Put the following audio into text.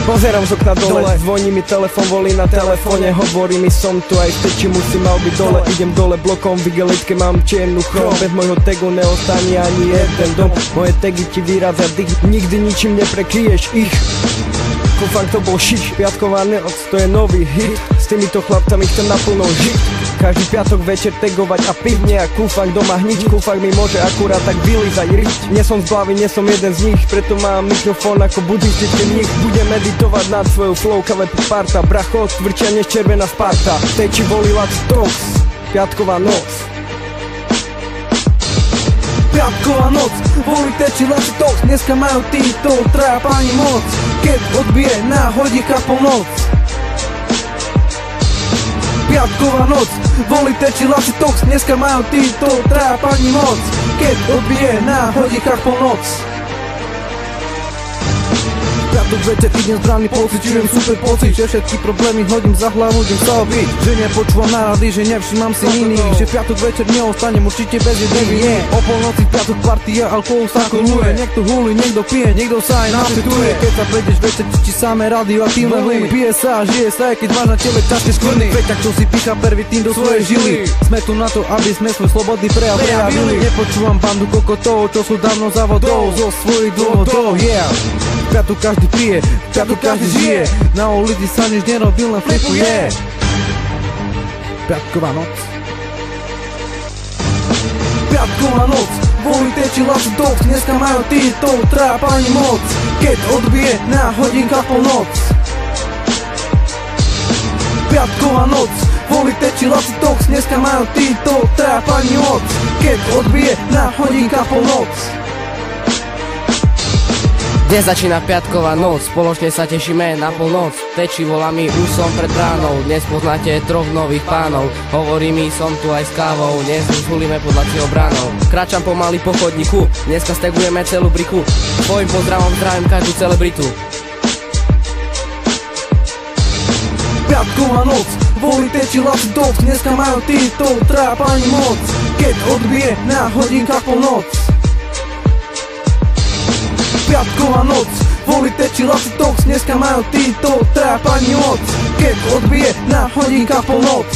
Pozerám z okna dole, zvoní mi telefon, volí na telefóne, hovorí mi som tu aj v teči, musím mal byť dole. Idem dole blokom, v igelitke mám čiernu chrom, bez môjho tagu neostane ani jeden dom. Moje tagy ti vyrazia dých, nikdy ničím neprekryješ ich. Kufang to bol šiš, piatková noc, to je nový hit. S týmito chlapcami chcem naplno žiť. Každý piatok večer tagovať a pivne a Kufang doma hniť. Kufang mi môže akurát tak vylízať riť. Nie som z hlavy, nie som jeden z nich, preto mám mikrofón ako buddhistický mních. Budem meditovať nad svojou flow, kave parta. Bracho, tvrdšia než červená Sparta. Teči volila Tox, piatková noc. Piatková noc, volí teči Laci Tox. Dneska majú týto trápani moc, keď odbije na hodinka polnoc. Piatková noc, volí teči Laci Tox. Dneska majú týto trápani moc, keď odbije na hodinkách polnoc. Piatok večer idem zbraný pociťujem super pocit, že všetky problémy hodím za hlavu, idem sa obiť. Že nepočúvam nárady, že nevšimám si iných, že piatok večer neostanem určite bez jednej nie. O polnoci piatok partia, alkohol sa koluje. Niekto hulí, niekto pije, niekto sa aj napituje. Keď sa prejdeš večer, ti samé radioaktívne vlny. Pije sa, žije sa, aj keď máš na tele ťažké skvrny. Feťak, čo si pícha pervitín do svojej žily. Sme tu na to, aby sme svoj slobodný prejav prejavili. Nepočúvam bandu kokotov, čo sú dávno za vodou zo svojich dôvodov, yeah. V piatok každý pije, v piatok každý žije, na ulici sa nič nerobil, len flipuje. Piatková noc. Piatková noc, volí teči Laci Tox. Dneska majú týto trápani moc, keď odbije na hodinka polnoc. Piatková noc, volí teči Laci Tox. Dneska majú týto trápani moc, keď odbije na hodinka polnoc. Dnes začína piatková noc, spoločne sa tešíme na polnoc. Teči volá mi, už som pred bránou, dnes poznáte troch nových pánov. Hovorí mi, som tu aj s kávou, dnes už hulíme pod Laciho bránou. Kráčam pomaly po chodníku, dneska stegujeme celú briku. Svojim pozdravom zdravím každú celebritu. Piatková noc, volí teči Laci Tox. Dneska majú týto trápani moc, keď odbije na hodinkách polnoc. Piatková noc, volí teči Laci Tox. Dneska majú týto trápani moc, keď odbije na hodinkách polnoc.